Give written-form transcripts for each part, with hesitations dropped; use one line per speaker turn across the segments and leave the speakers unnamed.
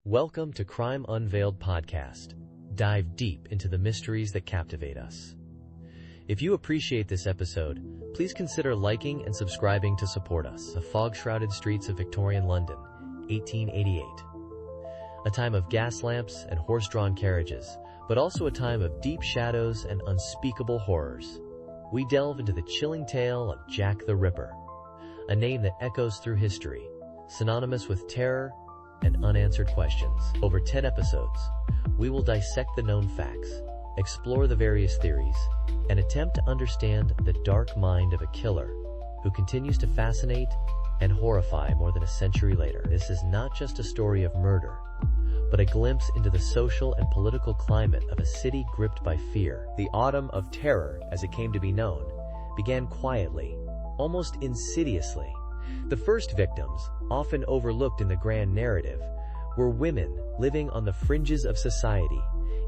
Welcome to Crime Unveiled Podcast. Dive deep into the mysteries that captivate us. If you appreciate this episode, please consider liking and subscribing to support us. The fog-shrouded streets of Victorian London, 1888. A time of gas lamps and horse-drawn carriages, but also a time of deep shadows and unspeakable horrors. We delve into the chilling tale of Jack the Ripper, a name that echoes through history, synonymous with terror and unanswered questions. Over 10 episodes, we will dissect the known facts, explore the various theories, and attempt to understand the dark mind of a killer who continues to fascinate and horrify more than a century later. This is not just a story of murder, but a glimpse into the social and political climate of a city gripped by fear. The Autumn of Terror, as it came to be known, began quietly, almost insidiously. The first victims, often overlooked in the grand narrative, were women living on the fringes of society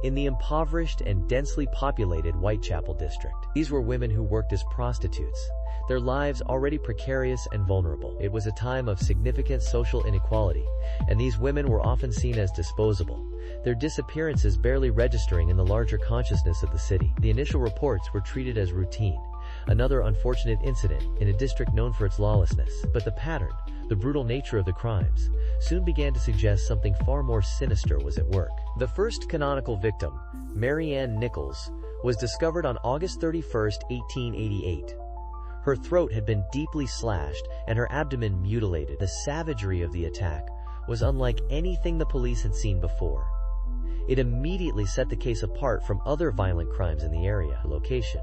in the impoverished and densely populated Whitechapel district. These were women who worked as prostitutes, their lives already precarious and vulnerable. It was a time of significant social inequality, and these women were often seen as disposable, their disappearances barely registering in the larger consciousness of the city. The initial reports were treated as routine, another unfortunate incident in a district known for its lawlessness. But the pattern, the brutal nature of the crimes, soon began to suggest something far more sinister was at work. The first canonical victim, Ann Nichols, was discovered on August 31, 1888. Her throat had been deeply slashed and her abdomen mutilated. The savagery of the attack was unlike anything the police had seen before. It immediately set the case apart from other violent crimes in the area. Location: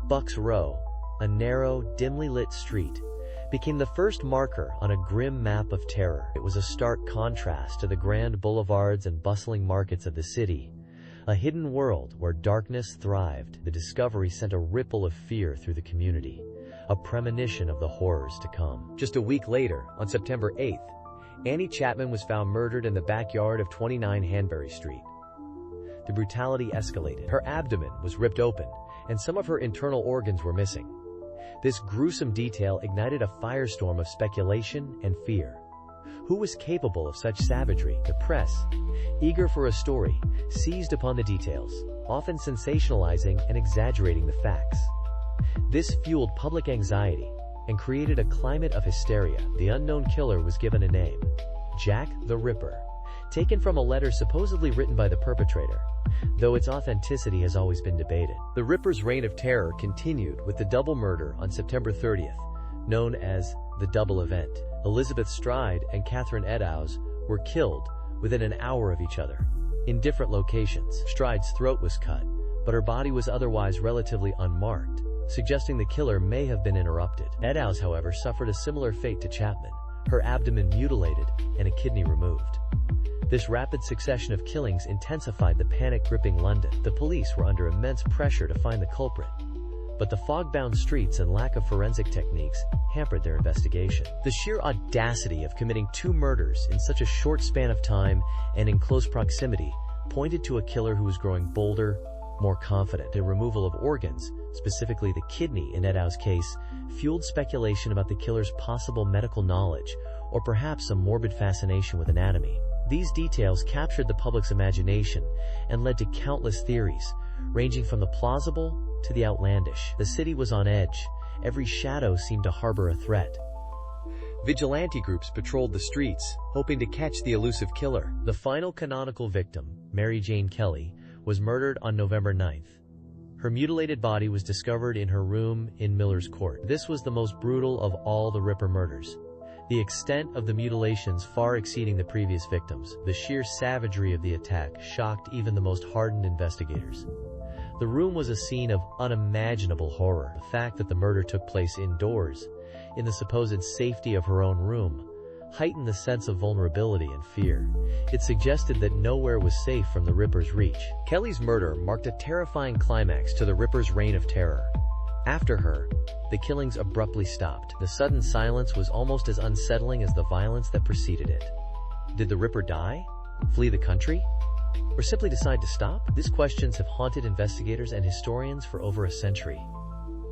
Bucks Row, a narrow, dimly lit street, became the first marker on a grim map of terror. It was a stark contrast to the grand boulevards and bustling markets of the city, a hidden world where darkness thrived. The discovery sent a ripple of fear through the community, a premonition of the horrors to come. Just a week later, on September 8th, Annie Chapman was found murdered in the backyard of 29 Hanbury Street. The brutality escalated. Her abdomen was ripped open, and some of her internal organs were missing. This gruesome detail ignited a firestorm of speculation and fear. Who was capable of such savagery? The press, eager for a story, seized upon the details, often sensationalizing and exaggerating the facts. This fueled public anxiety and created a climate of hysteria. The unknown killer was given a name: Jack the Ripper, taken from a letter supposedly written by the perpetrator, though its authenticity has always been debated. The Ripper's reign of terror continued with the double murder on September 30th, known as the Double Event. Elizabeth Stride and Catherine Eddowes were killed within an hour of each other, in different locations. Stride's throat was cut, but her body was otherwise relatively unmarked, suggesting the killer may have been interrupted. Eddowes, however, suffered a similar fate to Chapman, her abdomen mutilated and a kidney removed. This rapid succession of killings intensified the panic gripping London. The police were under immense pressure to find the culprit, but the fog-bound streets and lack of forensic techniques hampered their investigation. The sheer audacity of committing two murders in such a short span of time and in close proximity pointed to a killer who was growing bolder, more confident. The removal of organs, specifically the kidney in Eddowes' case, fueled speculation about the killer's possible medical knowledge or perhaps some morbid fascination with anatomy. These details captured the public's imagination and led to countless theories, ranging from the plausible to the outlandish. The city was on edge. Every shadow seemed to harbor a threat. Vigilante groups patrolled the streets, hoping to catch the elusive killer. The final canonical victim, Mary Jane Kelly, was murdered on November 9th. Her mutilated body was discovered in her room in Miller's Court. This was the most brutal of all the Ripper murders, the extent of the mutilations far exceeding the previous victims. The sheer savagery of the attack shocked even the most hardened investigators. The room was a scene of unimaginable horror. The fact that the murder took place indoors, in the supposed safety of her own room, heightened the sense of vulnerability and fear. It suggested that nowhere was safe from the Ripper's reach. Kelly's murder marked a terrifying climax to the Ripper's reign of terror. After her, the killings abruptly stopped. The sudden silence was almost as unsettling as the violence that preceded it. Did the Ripper die? Flee the country? Or simply decide to stop? These questions have haunted investigators and historians for over a century.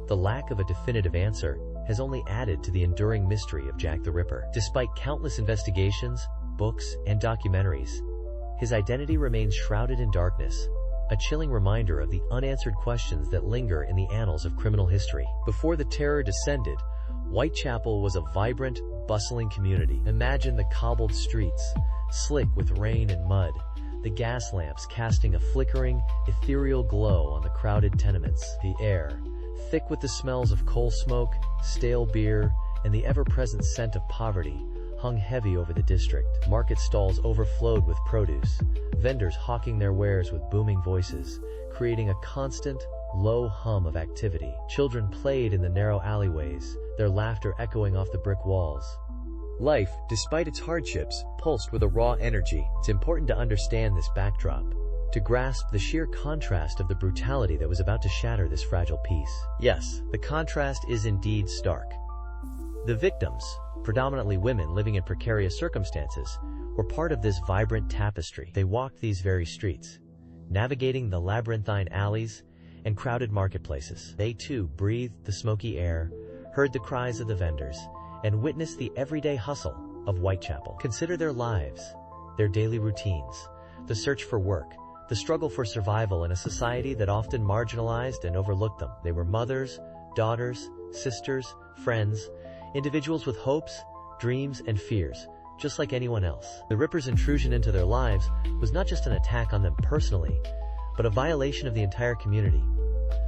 The lack of a definitive answer has only added to the enduring mystery of Jack the Ripper. Despite countless investigations, books, and documentaries, his identity remains shrouded in darkness, a chilling reminder of the unanswered questions that linger in the annals of criminal history. Before the terror descended, Whitechapel was a vibrant, bustling community. Imagine the cobbled streets, slick with rain and mud, the gas lamps casting a flickering, ethereal glow on the crowded tenements. The air, thick with the smells of coal smoke, stale beer, and the ever-present scent of poverty, hung heavy over the district. Market stalls overflowed with produce, vendors hawking their wares with booming voices, creating a constant, low hum of activity. Children played in the narrow alleyways, their laughter echoing off the brick walls. Life, despite its hardships, pulsed with a raw energy. It's important to understand this backdrop, to grasp the sheer contrast of the brutality that was about to shatter this fragile peace. Yes, the contrast is indeed stark. The victims, predominantly women living in precarious circumstances, were part of this vibrant tapestry. They walked these very streets, navigating the labyrinthine alleys and crowded marketplaces. They too breathed the smoky air, heard the cries of the vendors, and witnessed the everyday hustle of Whitechapel. Consider their lives, their daily routines, the search for work, the struggle for survival in a society that often marginalized and overlooked them. They were mothers, daughters, sisters, friends, individuals with hopes, dreams, and fears, just like anyone else. The Ripper's intrusion into their lives was not just an attack on them personally, but a violation of the entire community,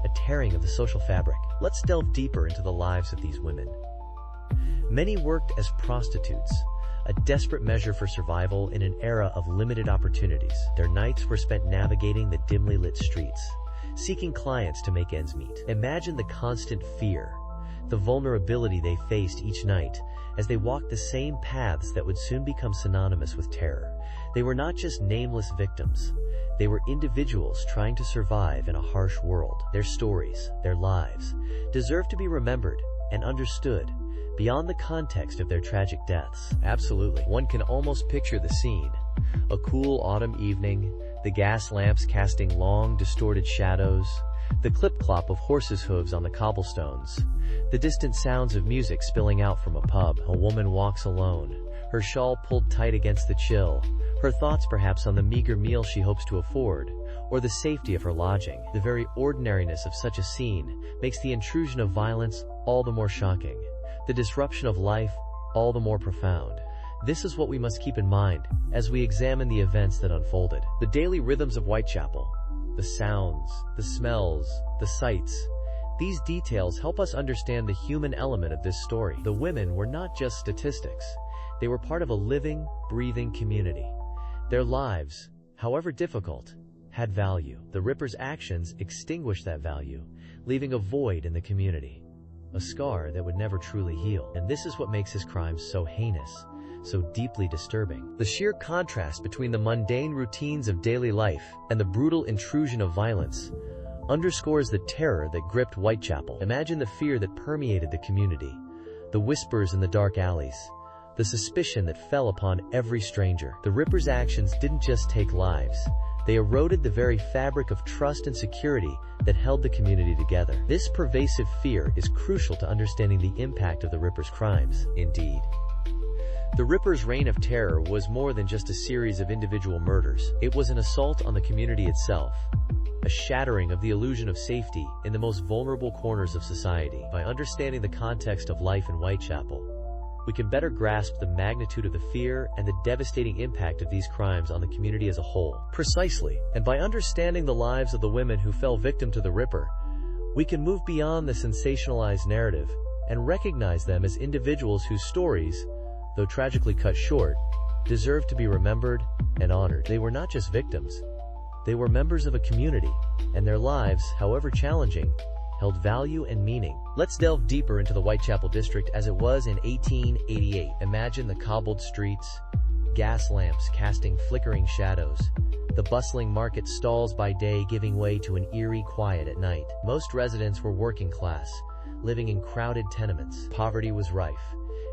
a tearing of the social fabric. Let's delve deeper into the lives of these women. Many worked as prostitutes, a desperate measure for survival in an era of limited opportunities. Their nights were spent navigating the dimly lit streets, seeking clients to make ends meet. Imagine the constant fear, the vulnerability they faced each night as they walked the same paths that would soon become synonymous with terror. They were not just nameless victims. They were individuals trying to survive in a harsh world. Their stories, their lives, deserve to be remembered and understood beyond the context of their tragic deaths. Absolutely. One can almost picture the scene. A cool autumn evening, the gas lamps casting long, distorted shadows, the clip-clop of horses' hooves on the cobblestones, the distant sounds of music spilling out from a pub. A woman walks alone, her shawl pulled tight against the chill, her thoughts perhaps on the meager meal she hopes to afford, or the safety of her lodging. The very ordinariness of such a scene makes the intrusion of violence all the more shocking, the disruption of life all the more profound. This is what we must keep in mind as we examine the events that unfolded. The daily rhythms of Whitechapel, the sounds, the smells, the sights, these details help us understand the human element of this story. The women were not just statistics. They were part of a living, breathing community. Their lives, however difficult, had value. The Ripper's actions extinguished that value, leaving a void in the community, a scar that would never truly heal. And this is what makes his crimes so heinous, so deeply disturbing. The sheer contrast between the mundane routines of daily life and the brutal intrusion of violence underscores the terror that gripped Whitechapel. Imagine the fear that permeated the community, the whispers in the dark alleys, the suspicion that fell upon every stranger. The Ripper's actions didn't just take lives. They eroded the very fabric of trust and security that held the community together. This pervasive fear is crucial to understanding the impact of the Ripper's crimes. Indeed, the Ripper's reign of terror was more than just a series of individual murders. It was an assault on the community itself, a shattering of the illusion of safety in the most vulnerable corners of society. By understanding the context of life in Whitechapel, we can better grasp the magnitude of the fear and the devastating impact of these crimes on the community as a whole. Precisely. And by understanding the lives of the women who fell victim to the Ripper, we can move beyond the sensationalized narrative and recognize them as individuals whose stories, though tragically cut short, deserve to be remembered and honored. They were not just victims. They were members of a community, and their lives, however challenging, held value and meaning. Let's delve deeper into the Whitechapel district as it was in 1888. Imagine the cobbled streets, gas lamps casting flickering shadows, the bustling market stalls by day giving way to an eerie quiet at night. Most residents were working class, living in crowded tenements. Poverty was rife,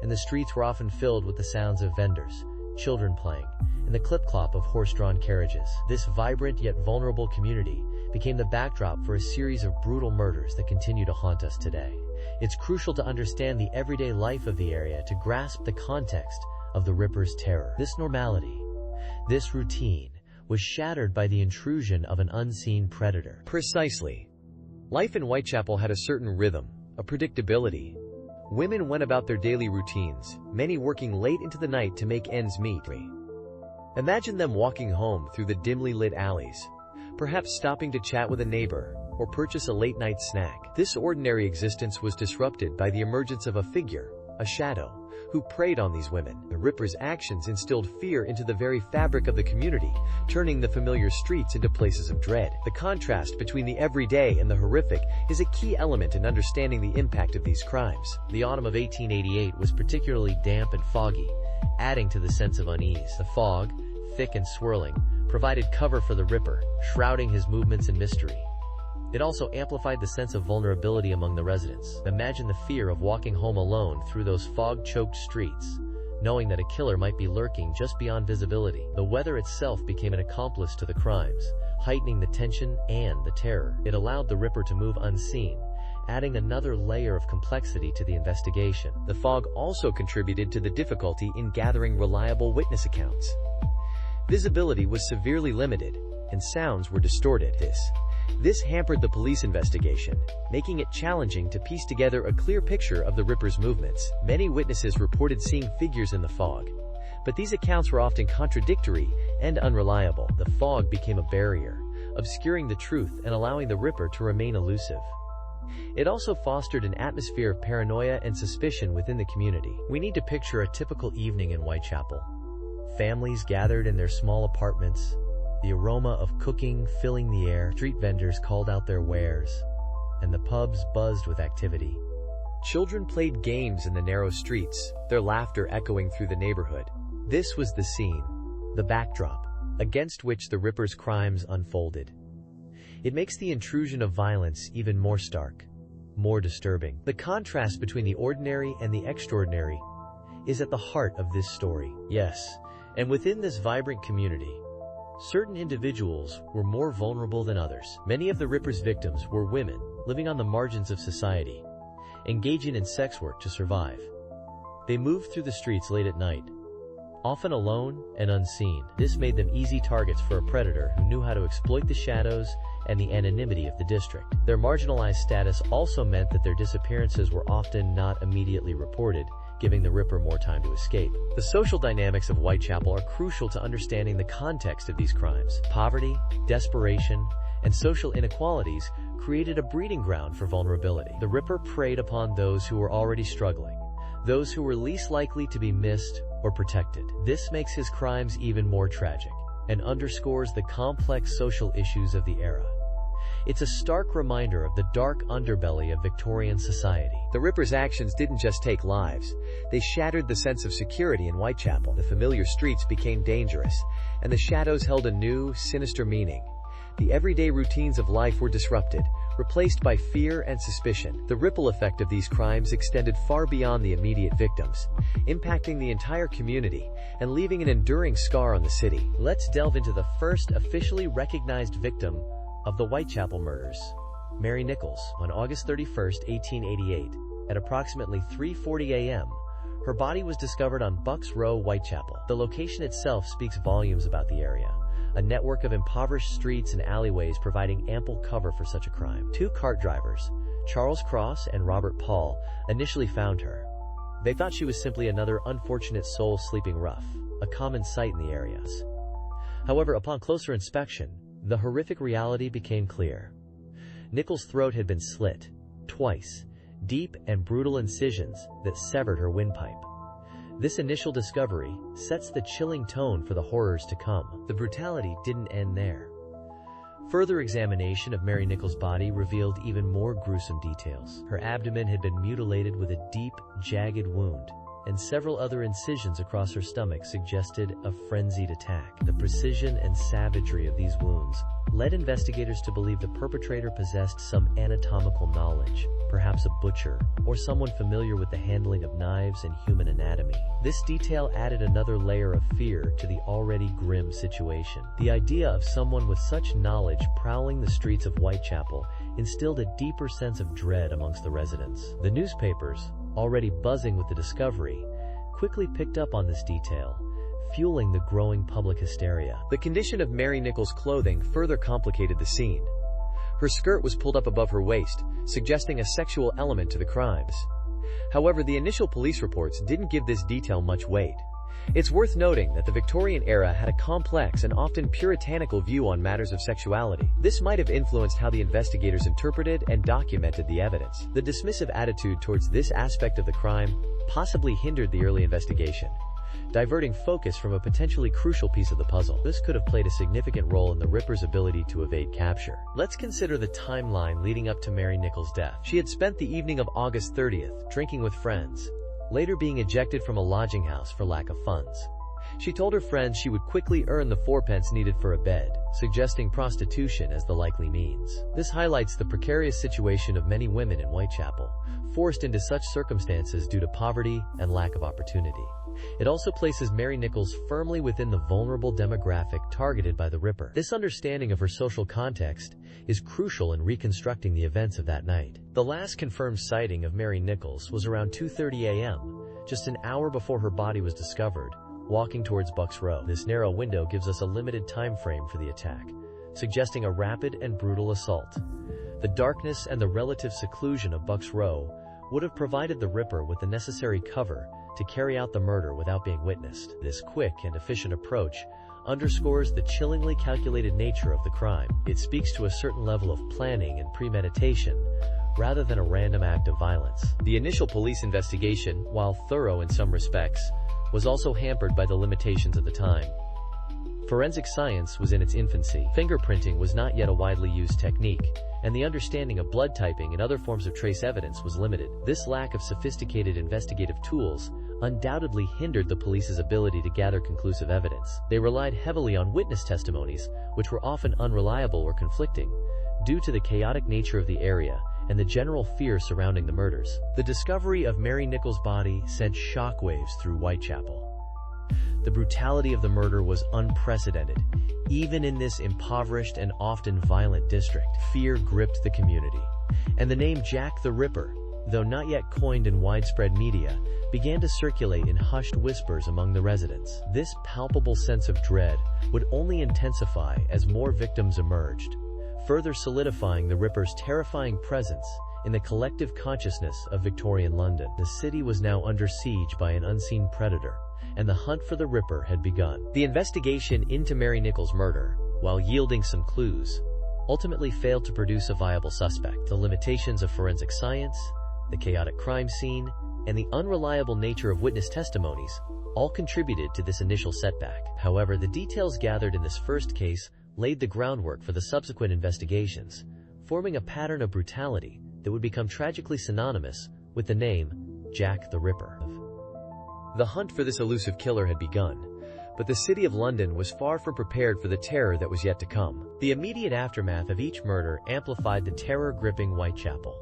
and the streets were often filled with the sounds of vendors, children playing, and the clip-clop of horse-drawn carriages. This vibrant yet vulnerable community became the backdrop for a series of brutal murders that continue to haunt us today. It's crucial to understand the everyday life of the area to grasp the context of the Ripper's terror. This normality, this routine, was shattered by the intrusion of an unseen predator. Precisely. Life in Whitechapel had a certain rhythm, a predictability. Women went about their daily routines, many working late into the night to make ends meet. Imagine them walking home through the dimly lit alleys, perhaps stopping to chat with a neighbor or purchase a late-night snack. This ordinary existence was disrupted by the emergence of a figure, a shadow, who preyed on these women. The Ripper's actions instilled fear into the very fabric of the community, turning the familiar streets into places of dread. The contrast between the everyday and the horrific is a key element in understanding the impact of these crimes. The autumn of 1888 was particularly damp and foggy, adding to the sense of unease. The fog, thick and swirling, provided cover for the Ripper, shrouding his movements in mystery. It also amplified the sense of vulnerability among the residents. Imagine the fear of walking home alone through those fog-choked streets, knowing that a killer might be lurking just beyond visibility. The weather itself became an accomplice to the crimes, heightening the tension and the terror. It allowed the Ripper to move unseen, adding another layer of complexity to the investigation. The fog also contributed to the difficulty in gathering reliable witness accounts. Visibility was severely limited, and sounds were distorted. This hampered the police investigation, making it challenging to piece together a clear picture of the Ripper's movements. Many witnesses reported seeing figures in the fog, but these accounts were often contradictory and unreliable. The fog became a barrier, obscuring the truth and allowing the Ripper to remain elusive. It also fostered an atmosphere of paranoia and suspicion within the community. We need to picture a typical evening in Whitechapel. Families gathered in their small apartments, the aroma of cooking filling the air, street vendors called out their wares, and the pubs buzzed with activity. Children played games in the narrow streets, their laughter echoing through the neighborhood. This was the scene, the backdrop, against which the Ripper's crimes unfolded. It makes the intrusion of violence even more stark, more disturbing. The contrast between the ordinary and the extraordinary is at the heart of this story. Yes, and within this vibrant community, certain individuals were more vulnerable than others. Many of the Ripper's victims were women, living on the margins of society, engaging in sex work to survive. They moved through the streets late at night, often alone and unseen. This made them easy targets for a predator who knew how to exploit the shadows and the anonymity of the district. Their marginalized status also meant that their disappearances were often not immediately reported, giving the Ripper more time to escape. The social dynamics of Whitechapel are crucial to understanding the context of these crimes. Poverty, desperation, and social inequalities created a breeding ground for vulnerability. The Ripper preyed upon those who were already struggling, those who were least likely to be missed or protected. This makes his crimes even more tragic and underscores the complex social issues of the era. It's a stark reminder of the dark underbelly of Victorian society. The Ripper's actions didn't just take lives, they shattered the sense of security in Whitechapel. The familiar streets became dangerous, and the shadows held a new, sinister meaning. The everyday routines of life were disrupted, replaced by fear and suspicion. The ripple effect of these crimes extended far beyond the immediate victims, impacting the entire community and leaving an enduring scar on the city. Let's delve into the first officially recognized victim of the Whitechapel murders, Mary Nichols. On August 31, 1888, at approximately 3:40 a.m., her body was discovered on Bucks Row, Whitechapel. The location itself speaks volumes about the area, a network of impoverished streets and alleyways providing ample cover for such a crime. Two cart drivers, Charles Cross and Robert Paul, initially found her. They thought she was simply another unfortunate soul sleeping rough, a common sight in the areas. However, upon closer inspection, the horrific reality became clear. Nichols' throat had been slit, twice, deep and brutal incisions that severed her windpipe. This initial discovery sets the chilling tone for the horrors to come. The brutality didn't end there. Further examination of Mary Nichols' body revealed even more gruesome details. Her abdomen had been mutilated with a deep, jagged wound, and several other incisions across her stomach suggested a frenzied attack. The precision and savagery of these wounds led investigators to believe the perpetrator possessed some anatomical knowledge, perhaps a butcher, or someone familiar with the handling of knives and human anatomy. This detail added another layer of fear to the already grim situation. The idea of someone with such knowledge prowling the streets of Whitechapel instilled a deeper sense of dread amongst the residents. The newspapers, already buzzing with the discovery, quickly picked up on this detail, fueling the growing public hysteria. The condition of Mary Nichols' clothing further complicated the scene. Her skirt was pulled up above her waist, suggesting a sexual element to the crimes. However, the initial police reports didn't give this detail much weight. It's worth noting that the Victorian era had a complex and often puritanical view on matters of sexuality. This might have influenced how the investigators interpreted and documented the evidence. The dismissive attitude towards this aspect of the crime possibly hindered the early investigation, diverting focus from a potentially crucial piece of the puzzle. This could have played a significant role in the Ripper's ability to evade capture. Let's consider the timeline leading up to Mary Nichols' death. She had spent the evening of August 30th drinking with friends, later being ejected from a lodging house for lack of funds. She told her friends she would quickly earn the 4p needed for a bed, suggesting prostitution as the likely means. This highlights the precarious situation of many women in Whitechapel, forced into such circumstances due to poverty and lack of opportunity. It also places Mary Nichols firmly within the vulnerable demographic targeted by the Ripper. This understanding of her social context is crucial in reconstructing the events of that night. The last confirmed sighting of Mary Nichols was around 2:30 a.m., just an hour before her body was discovered, walking towards Bucks Row. This narrow window gives us a limited time frame for the attack, suggesting a rapid and brutal assault. The darkness and the relative seclusion of Bucks Row would have provided the Ripper with the necessary cover to carry out the murder without being witnessed. This quick and efficient approach underscores the chillingly calculated nature of the crime. It speaks to a certain level of planning and premeditation, rather than a random act of violence. The initial police investigation, while thorough in some respects, was also hampered by the limitations of the time. Forensic science was in its infancy. Fingerprinting was not yet a widely used technique, and the understanding of blood typing and other forms of trace evidence was limited. This lack of sophisticated investigative tools undoubtedly hindered the police's ability to gather conclusive evidence. They relied heavily on witness testimonies, which were often unreliable or conflicting, due to the chaotic nature of the area and the general fear surrounding the murders. The discovery of Mary Nichols' body sent shockwaves through Whitechapel. The brutality of the murder was unprecedented. Even in this impoverished and often violent district, fear gripped the community, and the name Jack the Ripper, though not yet coined in widespread media, began to circulate in hushed whispers among the residents. This palpable sense of dread would only intensify as more victims emerged, further solidifying the Ripper's terrifying presence in the collective consciousness of Victorian London. The city was now under siege by an unseen predator, and the hunt for the Ripper had begun. The investigation into Mary Nichols' murder, while yielding some clues, ultimately failed to produce a viable suspect. The limitations of forensic science, the chaotic crime scene, and the unreliable nature of witness testimonies all contributed to this initial setback. However, the details gathered in this first case laid the groundwork for the subsequent investigations, forming a pattern of brutality that would become tragically synonymous with the name Jack the Ripper. The hunt for this elusive killer had begun, but the city of London was far from prepared for the terror that was yet to come. The immediate aftermath of each murder amplified the terror-gripping Whitechapel.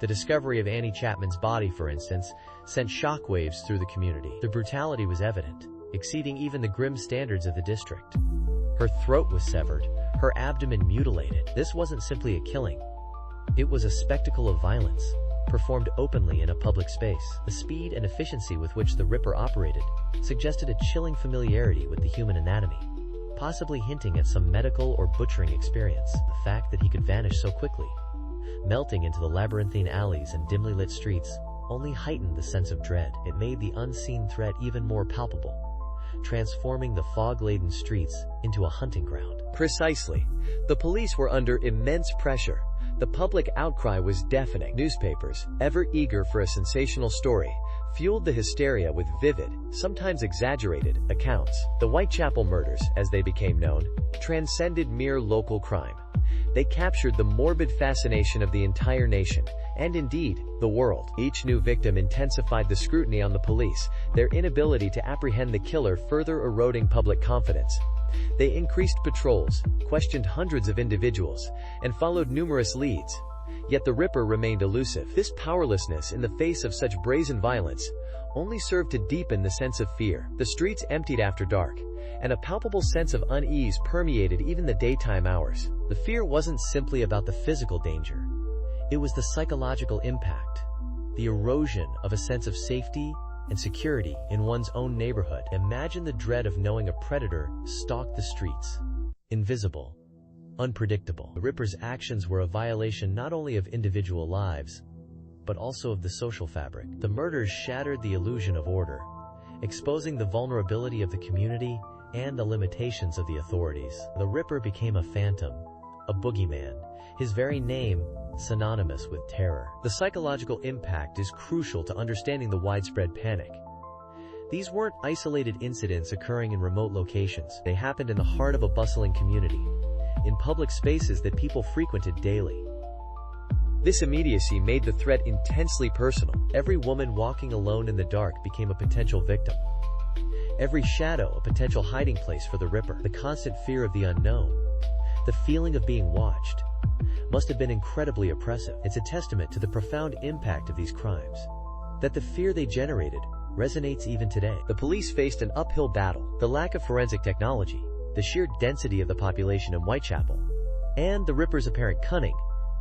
The discovery of Annie Chapman's body, for instance, sent shockwaves through the community. The brutality was evident, exceeding even the grim standards of the district. Her throat was severed, her abdomen mutilated. This wasn't simply a killing. It was a spectacle of violence, performed openly in a public space. The speed and efficiency with which the Ripper operated suggested a chilling familiarity with the human anatomy, possibly hinting at some medical or butchering experience. The fact that he could vanish so quickly, melting into the labyrinthine alleys and dimly lit streets, only heightened the sense of dread. It made the unseen threat even more palpable, transforming the fog-laden streets into a hunting ground. Precisely. The police were under immense pressure. The public outcry was deafening. Newspapers, ever eager for a sensational story, fueled the hysteria with vivid, sometimes exaggerated, accounts. The Whitechapel murders, as they became known, transcended mere local crime. They captured the morbid fascination of the entire nation, and indeed, the world. Each new victim intensified the scrutiny on the police, their inability to apprehend the killer further eroding public confidence. They increased patrols, questioned hundreds of individuals, and followed numerous leads. Yet the Ripper remained elusive. This powerlessness in the face of such brazen violence only served to deepen the sense of fear. The streets emptied after dark, and a palpable sense of unease permeated even the daytime hours. The fear wasn't simply about the physical danger. It was the psychological impact, the erosion of a sense of safety and security in one's own neighborhood. Imagine the dread of knowing a predator stalked the streets. Invisible, unpredictable. The Ripper's actions were a violation not only of individual lives, but also of the social fabric. The murders shattered the illusion of order, exposing the vulnerability of the community and the limitations of the authorities. The Ripper became a phantom, a boogeyman, his very name synonymous with terror. The psychological impact is crucial to understanding the widespread panic. These weren't isolated incidents occurring in remote locations. They happened in the heart of a bustling community, in public spaces that people frequented daily. This immediacy made the threat intensely personal. Every woman walking alone in the dark became a potential victim. Every shadow a potential hiding place for the Ripper. The constant fear of the unknown, the feeling of being watched, must have been incredibly oppressive. It's a testament to the profound impact of these crimes, that the fear they generated resonates even today. The police faced an uphill battle. The lack of forensic technology, the sheer density of the population in Whitechapel, and the Ripper's apparent cunning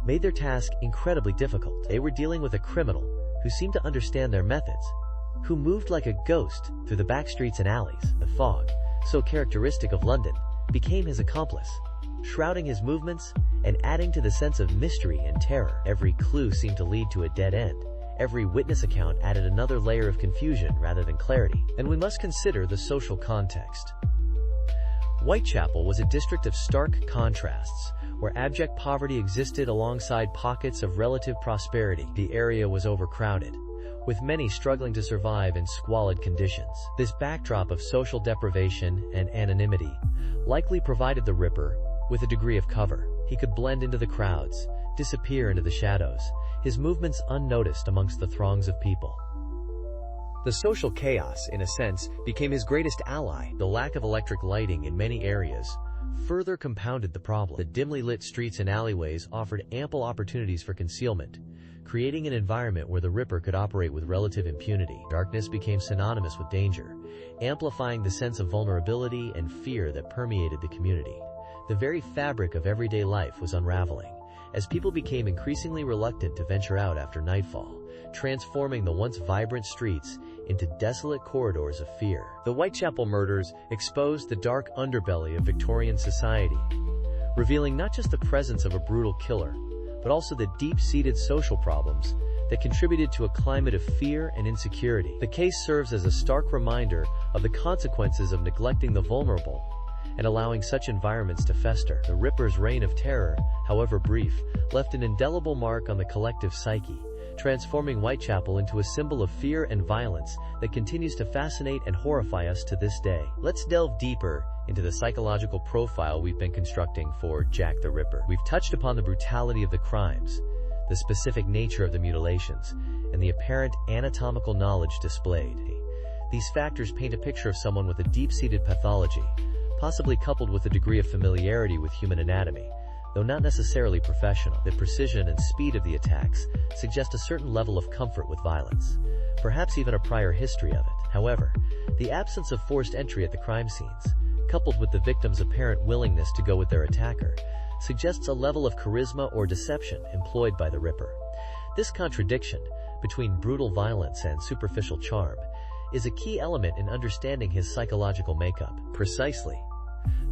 made their task incredibly difficult. They were dealing with a criminal who seemed to understand their methods, who moved like a ghost through the back streets and alleys. The fog, so characteristic of London, became his accomplice, shrouding his movements and adding to the sense of mystery and terror. Every clue seemed to lead to a dead end. Every witness account added another layer of confusion rather than clarity. And we must consider the social context. Whitechapel was a district of stark contrasts, where abject poverty existed alongside pockets of relative prosperity. The area was overcrowded, with many struggling to survive in squalid conditions. This backdrop of social deprivation and anonymity likely provided the Ripper with a degree of cover. He could blend into the crowds, disappear into the shadows, his movements unnoticed amongst the throngs of people. The social chaos, in a sense, became his greatest ally. The lack of electric lighting in many areas further compounded the problem. The dimly lit streets and alleyways offered ample opportunities for concealment, creating an environment where the Ripper could operate with relative impunity. Darkness became synonymous with danger, amplifying the sense of vulnerability and fear that permeated the community. The very fabric of everyday life was unraveling, as people became increasingly reluctant to venture out after nightfall, transforming the once vibrant streets into desolate corridors of fear. The Whitechapel murders exposed the dark underbelly of Victorian society, revealing not just the presence of a brutal killer, but also the deep-seated social problems that contributed to a climate of fear and insecurity. The case serves as a stark reminder of the consequences of neglecting the vulnerable and allowing such environments to fester. The Ripper's reign of terror, however brief, left an indelible mark on the collective psyche, transforming Whitechapel into a symbol of fear and violence that continues to fascinate and horrify us to this day. Let's delve deeper into the psychological profile we've been constructing for Jack the Ripper. We've touched upon the brutality of the crimes, the specific nature of the mutilations, and the apparent anatomical knowledge displayed. These factors paint a picture of someone with a deep-seated pathology, possibly coupled with a degree of familiarity with human anatomy, though not necessarily professional. The precision and speed of the attacks suggest a certain level of comfort with violence, perhaps even a prior history of it. However, the absence of forced entry at the crime scenes, coupled with the victim's apparent willingness to go with their attacker, suggests a level of charisma or deception employed by the Ripper. This contradiction between brutal violence and superficial charm is a key element in understanding his psychological makeup. Precisely.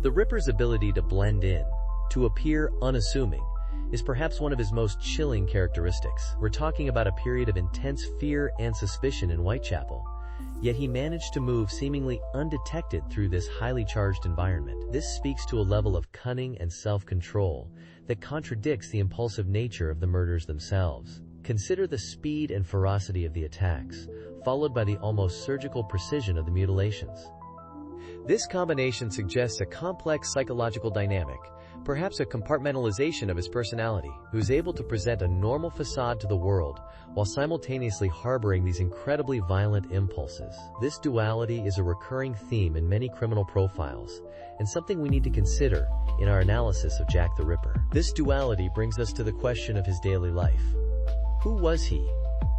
The Ripper's ability to blend in, to appear unassuming, is perhaps one of his most chilling characteristics. We're talking about a period of intense fear and suspicion in Whitechapel, yet he managed to move seemingly undetected through this highly charged environment. This speaks to a level of cunning and self-control that contradicts the impulsive nature of the murders themselves. Consider the speed and ferocity of the attacks, followed by the almost surgical precision of the mutilations. This combination suggests a complex psychological dynamic, perhaps a compartmentalization of his personality, who's able to present a normal facade to the world while simultaneously harboring these incredibly violent impulses. This duality is a recurring theme in many criminal profiles, and something we need to consider in our analysis of Jack the Ripper. This duality brings us to the question of his daily life. Who was he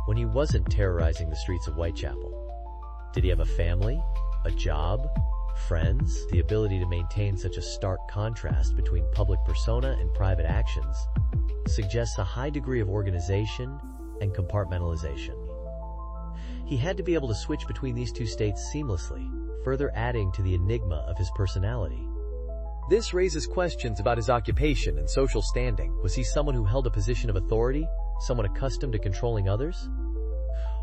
when he wasn't terrorizing the streets of Whitechapel? Did he have a family, a job, friends? The ability to maintain such a stark contrast between public persona and private actions suggests a high degree of organization and compartmentalization. He had to be able to switch between these two states seamlessly, further adding to the enigma of his personality. This raises questions about his occupation and social standing. Was he someone who held a position of authority, someone accustomed to controlling others?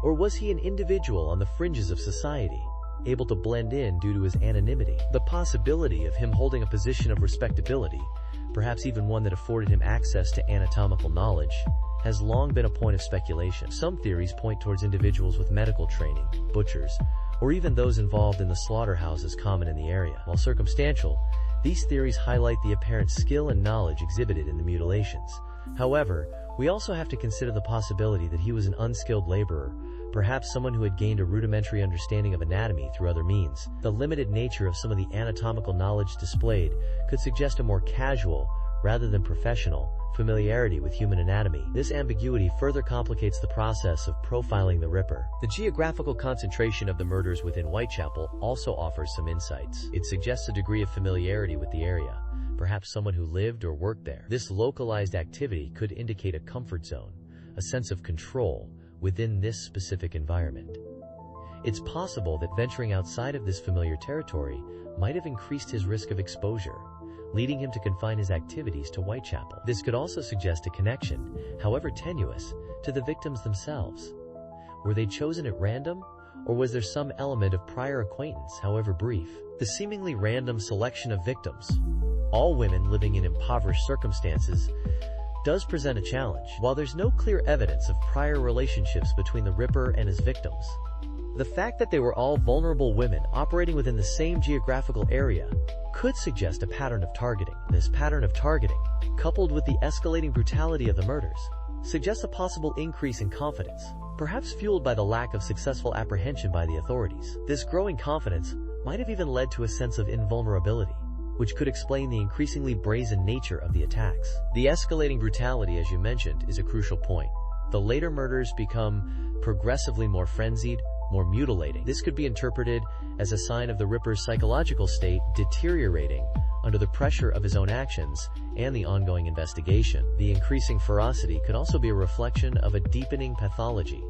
Or was he an individual on the fringes of society, able to blend in due to his anonymity? The possibility of him holding a position of respectability, perhaps even one that afforded him access to anatomical knowledge, has long been a point of speculation. Some theories point towards individuals with medical training, butchers, or even those involved in the slaughterhouses common in the area. While circumstantial, these theories highlight the apparent skill and knowledge exhibited in the mutilations. However, we also have to consider the possibility that he was an unskilled laborer, perhaps someone who had gained a rudimentary understanding of anatomy through other means. The limited nature of some of the anatomical knowledge displayed could suggest a more casual, rather than professional, familiarity with human anatomy. This ambiguity further complicates the process of profiling the Ripper. The geographical concentration of the murders within Whitechapel also offers some insights. It suggests a degree of familiarity with the area, perhaps someone who lived or worked there. This localized activity could indicate a comfort zone, a sense of control within this specific environment. It's possible that venturing outside of this familiar territory might have increased his risk of exposure, leading him to confine his activities to Whitechapel. This could also suggest a connection, however tenuous, to the victims themselves. Were they chosen at random, or was there some element of prior acquaintance, however brief? The seemingly random selection of victims, all women living in impoverished circumstances, does present a challenge. While there's no clear evidence of prior relationships between the Ripper and his victims, the fact that they were all vulnerable women operating within the same geographical area could suggest a pattern of targeting. This pattern of targeting, coupled with the escalating brutality of the murders, suggests a possible increase in confidence, perhaps fueled by the lack of successful apprehension by the authorities. This growing confidence might have even led to a sense of invulnerability, which could explain the increasingly brazen nature of the attacks. The escalating brutality, as you mentioned, is a crucial point. The later murders become progressively more frenzied, more mutilating. This could be interpreted as a sign of the Ripper's psychological state deteriorating under the pressure of his own actions and the ongoing investigation. The increasing ferocity could also be a reflection of a deepening pathology,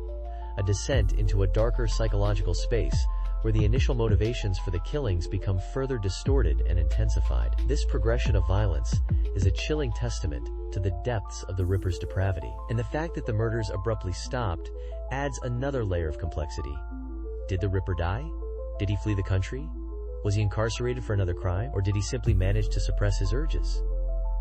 a descent into a darker psychological space where the initial motivations for the killings become further distorted and intensified. This progression of violence is a chilling testament to the depths of the Ripper's depravity, and the fact that the murders abruptly stopped adds another layer of complexity. Did the Ripper die? Did he flee the country? Was he incarcerated for another crime, or did he simply manage to suppress his urges,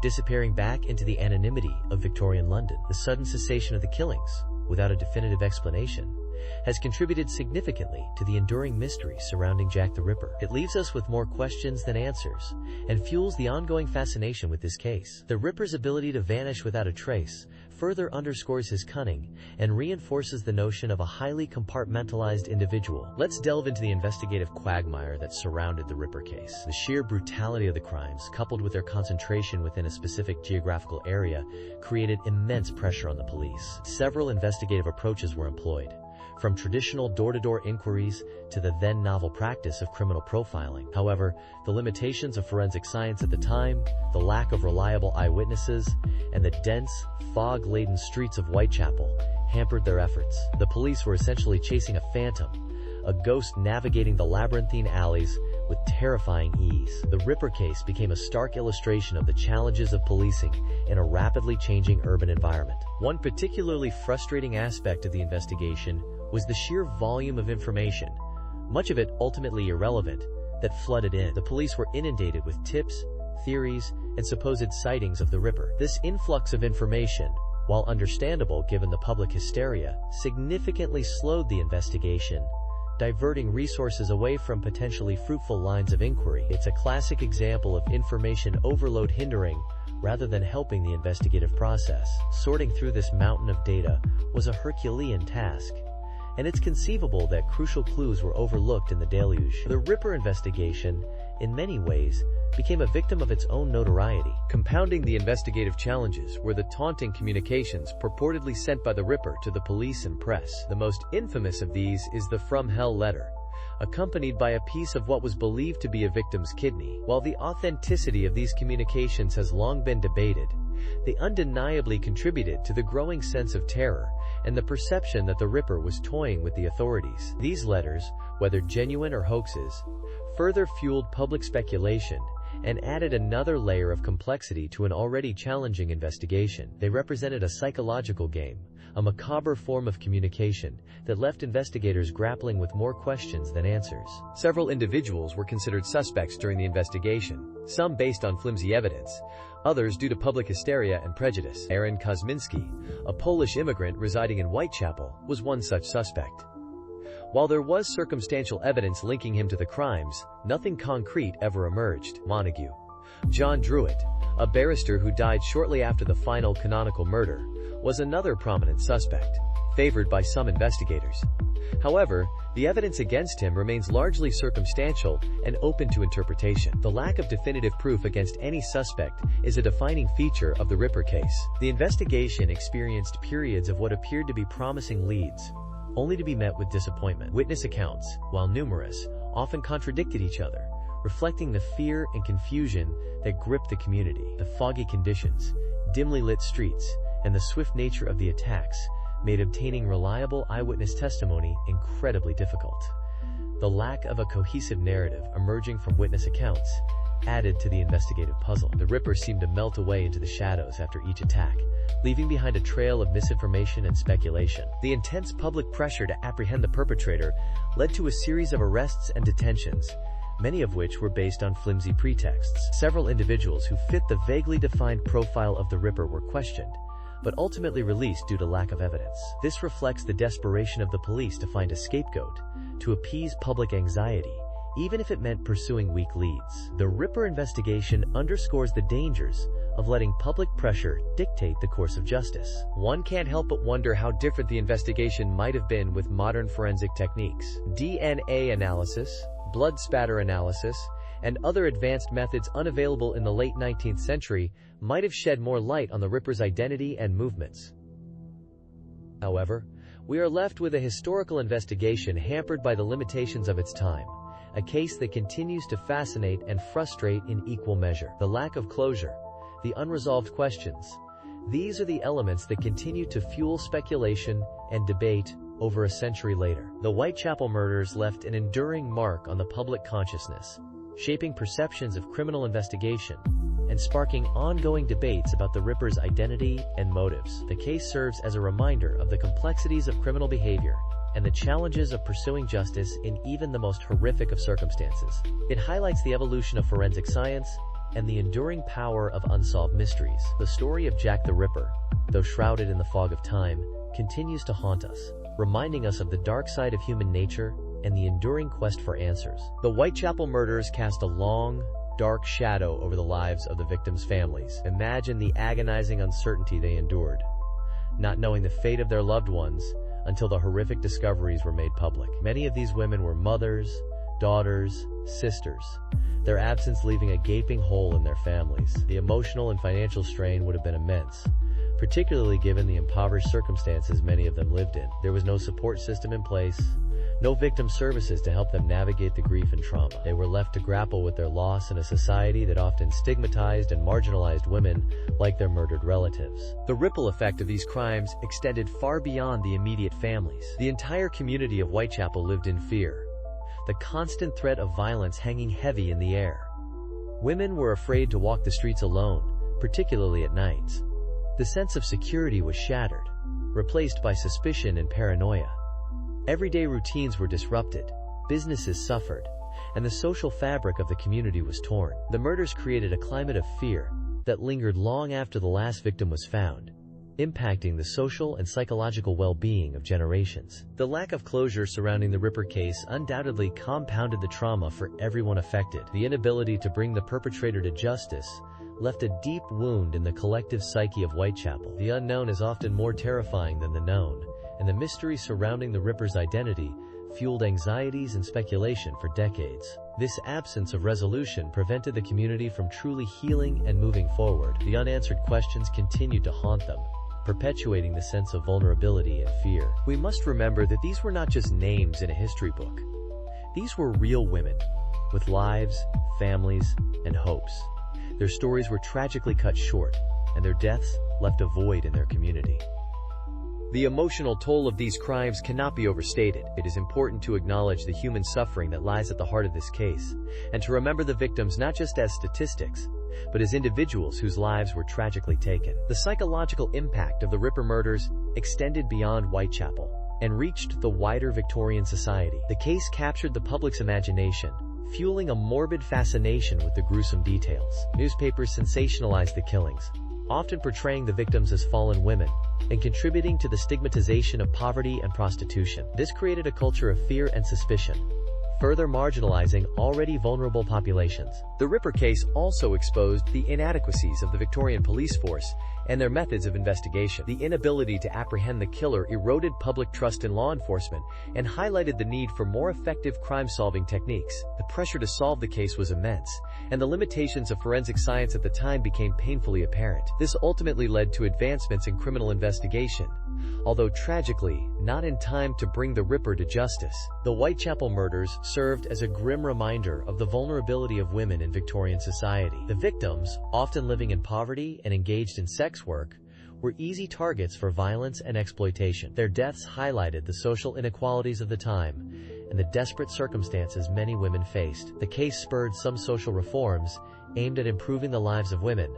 disappearing back into the anonymity of Victorian London? The sudden cessation of the killings, without a definitive explanation, has contributed significantly to the enduring mystery surrounding Jack the Ripper. It leaves us with more questions than answers, and fuels the ongoing fascination with this case. The Ripper's ability to vanish without a trace further underscores his cunning and reinforces the notion of a highly compartmentalized individual. Let's delve into the investigative quagmire that surrounded the Ripper case. The sheer brutality of the crimes, coupled with their concentration within a specific geographical area, created immense pressure on the police. Several investigative approaches were employed, from traditional door-to-door inquiries to the then novel practice of criminal profiling. However, the limitations of forensic science at the time, the lack of reliable eyewitnesses, and the dense, fog-laden streets of Whitechapel hampered their efforts. The police were essentially chasing a phantom, a ghost navigating the labyrinthine alleys with terrifying ease. The Ripper case became a stark illustration of the challenges of policing in a rapidly changing urban environment. One particularly frustrating aspect of the investigation was the sheer volume of information, much of it ultimately irrelevant, that flooded in. The police were inundated with tips, theories, and supposed sightings of the Ripper. This influx of information, while understandable given the public hysteria, significantly slowed the investigation, diverting resources away from potentially fruitful lines of inquiry. It's a classic example of information overload hindering rather than helping the investigative process. Sorting through this mountain of data was a Herculean task, and it's conceivable that crucial clues were overlooked in the deluge. The Ripper investigation, in many ways, became a victim of its own notoriety. Compounding the investigative challenges were the taunting communications purportedly sent by the Ripper to the police and press. The most infamous of these is the From Hell letter, accompanied by a piece of what was believed to be a victim's kidney. While the authenticity of these communications has long been debated, they undeniably contributed to the growing sense of terror and the perception that the Ripper was toying with the authorities. These letters, whether genuine or hoaxes, further fueled public speculation and added another layer of complexity to an already challenging investigation. They represented a psychological game, a macabre form of communication that left investigators grappling with more questions than answers. Several individuals were considered suspects during the investigation, some based on flimsy evidence, others due to public hysteria and prejudice. Aaron Kosminski, a Polish immigrant residing in Whitechapel, was one such suspect. While there was circumstantial evidence linking him to the crimes, nothing concrete ever emerged. Montague John Druitt, a barrister who died shortly after the final canonical murder, was another prominent suspect, favored by some investigators. However, the evidence against him remains largely circumstantial and open to interpretation. The lack of definitive proof against any suspect is a defining feature of the Ripper case. The investigation experienced periods of what appeared to be promising leads, only to be met with disappointment. Witness accounts, while numerous, often contradicted each other, reflecting the fear and confusion that gripped the community. The foggy conditions, dimly lit streets, and the swift nature of the attacks made obtaining reliable eyewitness testimony incredibly difficult. The lack of a cohesive narrative emerging from witness accounts added to the investigative puzzle. The Ripper seemed to melt away into the shadows after each attack, leaving behind a trail of misinformation and speculation. The intense public pressure to apprehend the perpetrator led to a series of arrests and detentions, many of which were based on flimsy pretexts. Several individuals who fit the vaguely defined profile of the Ripper were questioned, but ultimately released due to lack of evidence. This reflects the desperation of the police to find a scapegoat, to appease public anxiety, even if it meant pursuing weak leads. The Ripper investigation underscores the dangers of letting public pressure dictate the course of justice. One can't help but wonder how different the investigation might have been with modern forensic techniques. DNA analysis, blood spatter analysis, and other advanced methods unavailable in the late 19th century might have shed more light on the Ripper's identity and movements. However, we are left with a historical investigation hampered by the limitations of its time, a case that continues to fascinate and frustrate in equal measure. The lack of closure, the unresolved questions, these are the elements that continue to fuel speculation and debate over a century later. The Whitechapel murders left an enduring mark on the public consciousness, shaping perceptions of criminal investigation and sparking ongoing debates about the Ripper's identity and motives. The case serves as a reminder of the complexities of criminal behavior and the challenges of pursuing justice in even the most horrific of circumstances. It highlights the evolution of forensic science and the enduring power of unsolved mysteries. The story of Jack the Ripper, though shrouded in the fog of time, continues to haunt us, reminding us of the dark side of human nature and the enduring quest for answers. The Whitechapel murders cast a long, dark shadow over the lives of the victims' families. Imagine the agonizing uncertainty they endured, not knowing the fate of their loved ones until the horrific discoveries were made public. Many of these women were mothers, daughters, sisters, their absence leaving a gaping hole in their families. The emotional and financial strain would have been immense, particularly given the impoverished circumstances many of them lived in. There was no support system in place, no victim services to help them navigate the grief and trauma. They were left to grapple with their loss in a society that often stigmatized and marginalized women like their murdered relatives. The ripple effect of these crimes extended far beyond the immediate families. The entire community of Whitechapel lived in fear, the constant threat of violence hanging heavy in the air. Women were afraid to walk the streets alone, particularly at nights. The sense of security was shattered, replaced by suspicion and paranoia. Everyday routines were disrupted, businesses suffered, and the social fabric of the community was torn. The murders created a climate of fear that lingered long after the last victim was found, impacting the social and psychological well-being of generations. The lack of closure surrounding the Ripper case undoubtedly compounded the trauma for everyone affected. The inability to bring the perpetrator to justice left a deep wound in the collective psyche of Whitechapel. The unknown is often more terrifying than the known, and the mystery surrounding the Ripper's identity fueled anxieties and speculation for decades. This absence of resolution prevented the community from truly healing and moving forward. The unanswered questions continued to haunt them, perpetuating the sense of vulnerability and fear. We must remember that these were not just names in a history book. These were real women, with lives, families, and hopes. Their stories were tragically cut short, and their deaths left a void in their community. The emotional toll of these crimes cannot be overstated. It is important to acknowledge the human suffering that lies at the heart of this case, and to remember the victims not just as statistics, but as individuals whose lives were tragically taken. The psychological impact of the Ripper murders extended beyond Whitechapel and reached the wider Victorian society. The case captured the public's imagination, fueling a morbid fascination with the gruesome details. Newspapers sensationalized the killings, often portraying the victims as fallen women, and contributing to the stigmatization of poverty and prostitution. This created a culture of fear and suspicion, further marginalizing already vulnerable populations. The Ripper case also exposed the inadequacies of the Victorian police force and their methods of investigation. The inability to apprehend the killer eroded public trust in law enforcement and highlighted the need for more effective crime-solving techniques. The pressure to solve the case was immense, and the limitations of forensic science at the time became painfully apparent. This ultimately led to advancements in criminal investigation, although tragically, not in time to bring the Ripper to justice. The Whitechapel murders served as a grim reminder of the vulnerability of women in Victorian society. The victims, often living in poverty and engaged in sex work, were easy targets for violence and exploitation. Their deaths highlighted the social inequalities of the time and the desperate circumstances many women faced. The case spurred some social reforms aimed at improving the lives of women,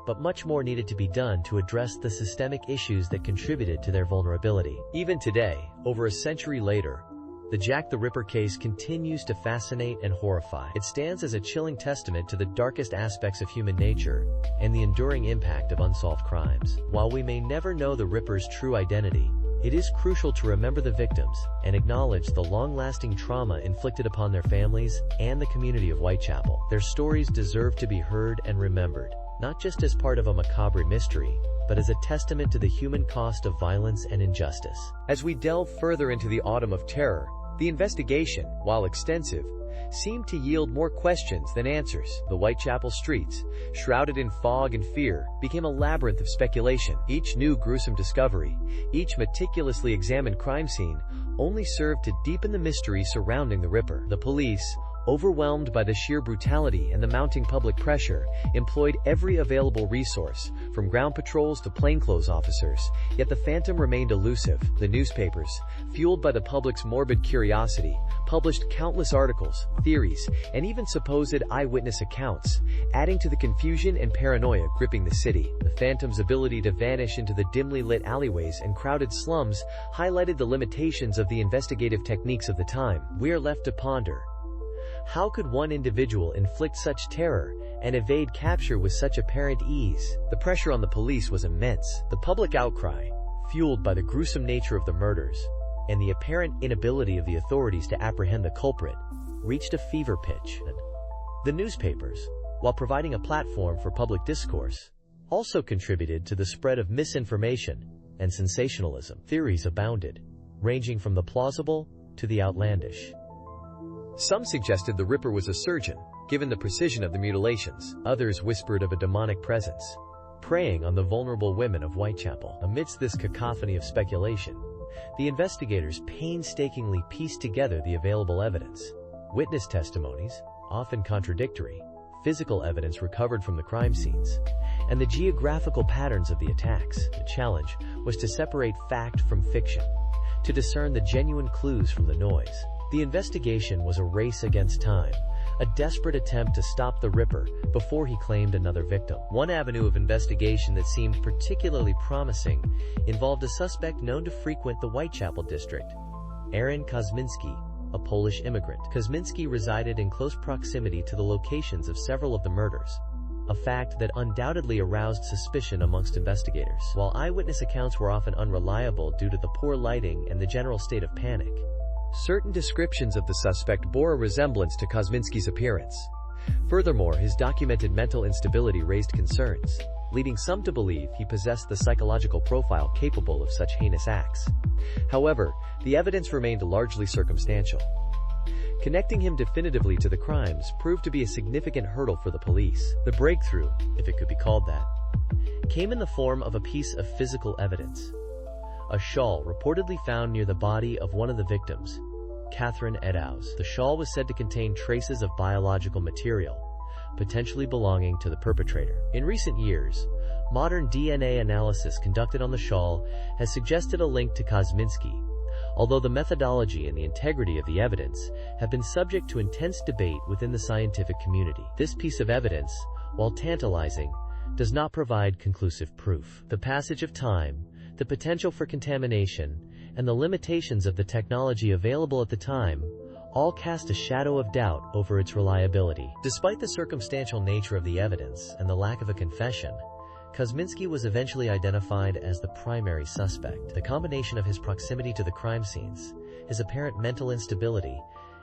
but much more needed to be done to address the systemic issues that contributed to their vulnerability. Even today, over a century later, the Jack the Ripper case continues to fascinate and horrify. It stands as a chilling testament to the darkest aspects of human nature and the enduring impact of unsolved crimes. While we may never know the Ripper's true identity, it is crucial to remember the victims and acknowledge the long-lasting trauma inflicted upon their families and the community of Whitechapel. Their stories deserve to be heard and remembered, not just as part of a macabre mystery, but as a testament to the human cost of violence and injustice. As we delve further into the Autumn of Terror, the investigation, while extensive, seemed to yield more questions than answers. The Whitechapel streets, shrouded in fog and fear, became a labyrinth of speculation. Each new gruesome discovery, each meticulously examined crime scene, only served to deepen the mystery surrounding the Ripper. The police, overwhelmed by the sheer brutality and the mounting public pressure, employed every available resource, from ground patrols to plainclothes officers, yet the phantom remained elusive. The newspapers, fueled by the public's morbid curiosity, published countless articles, theories, and even supposed eyewitness accounts, adding to the confusion and paranoia gripping the city. The phantom's ability to vanish into the dimly lit alleyways and crowded slums highlighted the limitations of the investigative techniques of the time. We are left to ponder, how could one individual inflict such terror and evade capture with such apparent ease? The pressure on the police was immense. The public outcry, fueled by the gruesome nature of the murders and the apparent inability of the authorities to apprehend the culprit, reached a fever pitch. The newspapers, while providing a platform for public discourse, also contributed to the spread of misinformation and sensationalism. Theories abounded, ranging from the plausible to the outlandish. Some suggested the Ripper was a surgeon, given the precision of the mutilations. Others whispered of a demonic presence, preying on the vulnerable women of Whitechapel. Amidst this cacophony of speculation, the investigators painstakingly pieced together the available evidence. Witness testimonies, often contradictory, physical evidence recovered from the crime scenes, and the geographical patterns of the attacks. The challenge was to separate fact from fiction, to discern the genuine clues from the noise. The investigation was a race against time, a desperate attempt to stop the Ripper before he claimed another victim. One avenue of investigation that seemed particularly promising involved a suspect known to frequent the Whitechapel district, Aaron Kosminski, a Polish immigrant. Kosminski resided in close proximity to the locations of several of the murders, a fact that undoubtedly aroused suspicion amongst investigators. While eyewitness accounts were often unreliable due to the poor lighting and the general state of panic, certain descriptions of the suspect bore a resemblance to Kosminski's appearance. Furthermore, his documented mental instability raised concerns, leading some to believe he possessed the psychological profile capable of such heinous acts. However, the evidence remained largely circumstantial. Connecting him definitively to the crimes proved to be a significant hurdle for the police. The breakthrough, if it could be called that, came in the form of a piece of physical evidence. A shawl reportedly found near the body of one of the victims, Catherine Eddowes. The shawl was said to contain traces of biological material, potentially belonging to the perpetrator. In recent years, modern DNA analysis conducted on the shawl has suggested a link to Kosminski, although the methodology and the integrity of the evidence have been subject to intense debate within the scientific community. This piece of evidence, while tantalizing, does not provide conclusive proof. The passage of time, the potential for contamination, and the limitations of the technology available at the time all cast a shadow of doubt over its reliability. Despite the circumstantial nature of the evidence and the lack of a confession, Kosminski was eventually identified as the primary suspect. The combination of his proximity to the crime scenes, his apparent mental instability,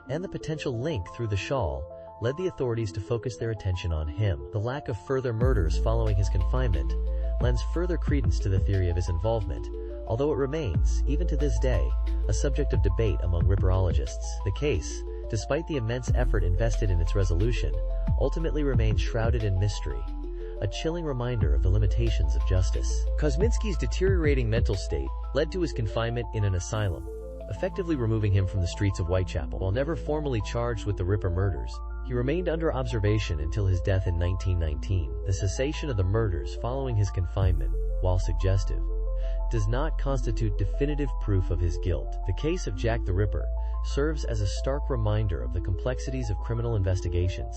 and the potential link through the shawl led the authorities to focus their attention on him. The lack of further murders following his confinement lends further credence to the theory of his involvement, although it remains, even to this day, a subject of debate among ripperologists. The case, despite the immense effort invested in its resolution, ultimately remains shrouded in mystery, a chilling reminder of the limitations of justice. Kosminski's deteriorating mental state led to his confinement in an asylum, effectively removing him from the streets of Whitechapel. While never formally charged with the Ripper murders, he remained under observation until his death in 1919. The cessation of the murders following his confinement, while suggestive, does not constitute definitive proof of his guilt. The case of Jack the Ripper serves as a stark reminder of the complexities of criminal investigations,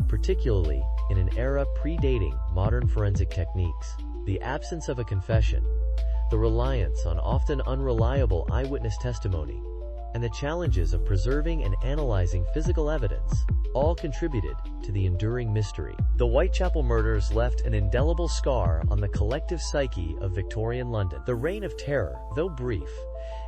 particularly in an era predating modern forensic techniques. The absence of a confession, the reliance on often unreliable eyewitness testimony, and the challenges of preserving and analyzing physical evidence all contributed to the enduring mystery. The Whitechapel murders left an indelible scar on the collective psyche of Victorian London. The Reign of Terror, though brief,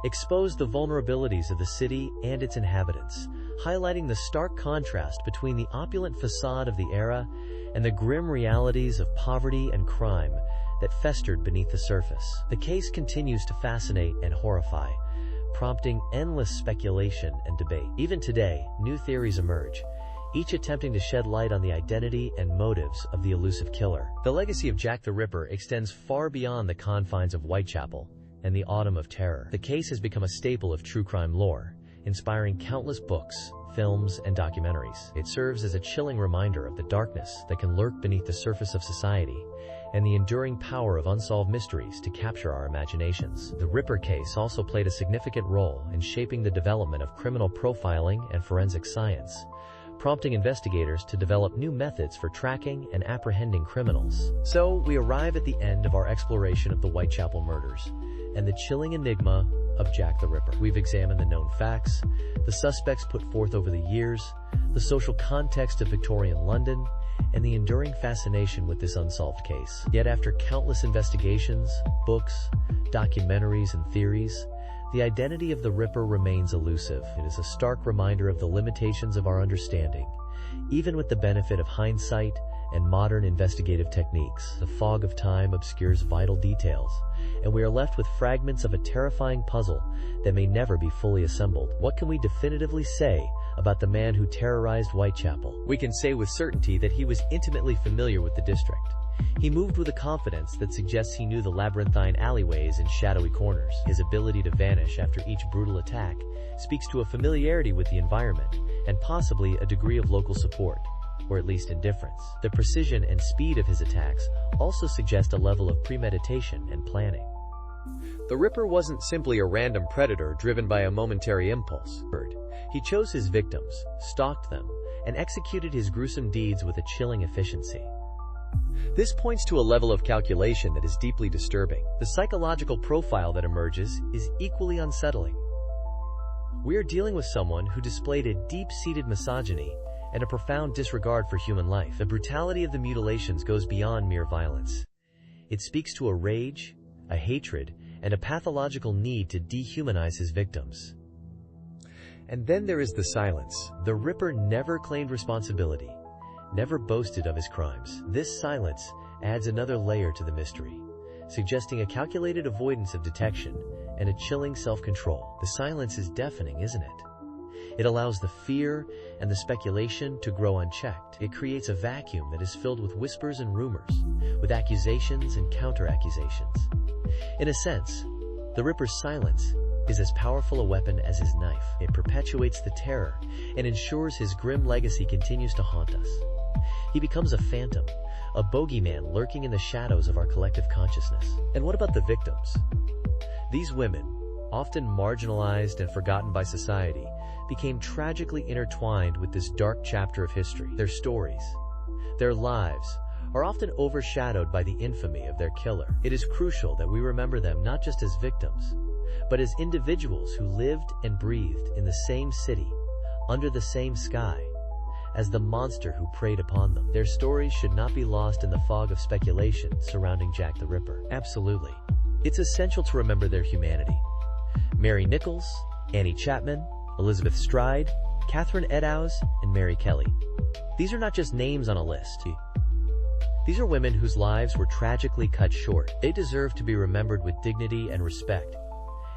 exposed the vulnerabilities of the city and its inhabitants, highlighting the stark contrast between the opulent facade of the era and the grim realities of poverty and crime that festered beneath the surface. The case continues to fascinate and horrify, prompting endless speculation and debate. Even today, new theories emerge, each attempting to shed light on the identity and motives of the elusive killer. The legacy of Jack the Ripper extends far beyond the confines of Whitechapel and the Autumn of Terror. The case has become a staple of true crime lore, inspiring countless books, films, and documentaries. It serves as a chilling reminder of the darkness that can lurk beneath the surface of society and the enduring power of unsolved mysteries to capture our imaginations. The Ripper case also played a significant role in shaping the development of criminal profiling and forensic science, prompting investigators to develop new methods for tracking and apprehending criminals. So, we arrive at the end of our exploration of the Whitechapel murders and the chilling enigma of Jack the Ripper. We've examined the known facts, the suspects put forth over the years, the social context of Victorian London, and the enduring fascination with this unsolved case. Yet after countless investigations, books, documentaries, and theories, the identity of the Ripper remains elusive. It is a stark reminder of the limitations of our understanding. Even with the benefit of hindsight and modern investigative techniques, the fog of time obscures vital details, and we are left with fragments of a terrifying puzzle that may never be fully assembled. What can we definitively say about the man who terrorized Whitechapel? We can say with certainty that he was intimately familiar with the district. He moved with a confidence that suggests he knew the labyrinthine alleyways and shadowy corners. His ability to vanish after each brutal attack speaks to a familiarity with the environment and possibly a degree of local support, or at least indifference. The precision and speed of his attacks also suggest a level of premeditation and planning. The Ripper wasn't simply a random predator driven by a momentary impulse. He chose his victims, stalked them, and executed his gruesome deeds with a chilling efficiency. This points to a level of calculation that is deeply disturbing. The psychological profile that emerges is equally unsettling. We are dealing with someone who displayed a deep-seated misogyny and a profound disregard for human life. The brutality of the mutilations goes beyond mere violence. It speaks to a rage, a hatred, and a pathological need to dehumanize his victims. And then there is the silence. The Ripper never claimed responsibility, never boasted of his crimes. This silence adds another layer to the mystery, suggesting a calculated avoidance of detection and a chilling self-control. The silence is deafening, isn't it? It allows the fear and the speculation to grow unchecked. It creates a vacuum that is filled with whispers and rumors, with accusations and counter-accusations. In a sense, the Ripper's silence is as powerful a weapon as his knife. It perpetuates the terror and ensures his grim legacy continues to haunt us. He becomes a phantom, a bogeyman lurking in the shadows of our collective consciousness. And what about the victims? These women, often marginalized and forgotten by society, became tragically intertwined with this dark chapter of history. Their stories, their lives, are often overshadowed by the infamy of their killer. It is crucial that we remember them not just as victims, but as individuals who lived and breathed in the same city, under the same sky, as the monster who preyed upon them. Their stories should not be lost in the fog of speculation surrounding Jack the Ripper. Absolutely. It's essential to remember their humanity. Mary Nichols, Annie Chapman, Elizabeth Stride, Catherine Eddowes, and Mary Kelly. These are not just names on a list. These are women whose lives were tragically cut short. They deserve to be remembered with dignity and respect,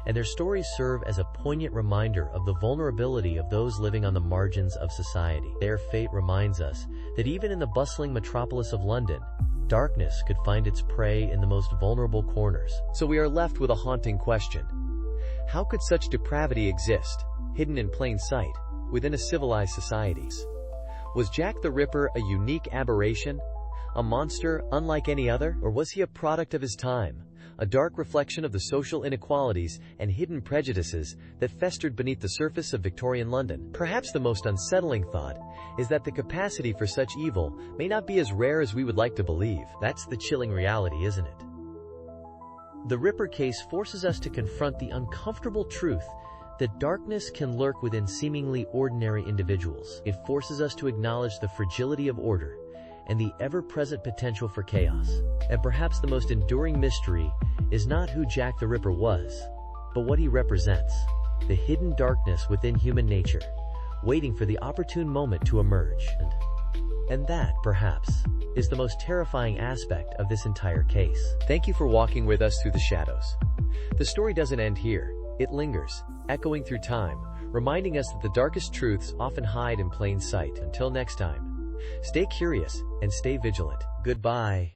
and their stories serve as a poignant reminder of the vulnerability of those living on the margins of society. Their fate reminds us that even in the bustling metropolis of London, darkness could find its prey in the most vulnerable corners. So we are left with a haunting question. How could such depravity exist, hidden in plain sight, within a civilized society? Was Jack the Ripper a unique aberration, a monster unlike any other, or was he a product of his time, a dark reflection of the social inequalities and hidden prejudices that festered beneath the surface of Victorian London? Perhaps the most unsettling thought is that the capacity for such evil may not be as rare as we would like to believe. That's the chilling reality, isn't it? The Ripper case forces us to confront the uncomfortable truth that darkness can lurk within seemingly ordinary individuals. It forces us to acknowledge the fragility of order and the ever-present potential for chaos. And perhaps the most enduring mystery is not who Jack the Ripper was, but what he represents, the hidden darkness within human nature, waiting for the opportune moment to emerge. And that, perhaps, is the most terrifying aspect of this entire case. Thank you for walking with us through the shadows. The story doesn't end here. It lingers, echoing through time, reminding us that the darkest truths often hide in plain sight. Until next time, stay curious and stay vigilant. Goodbye.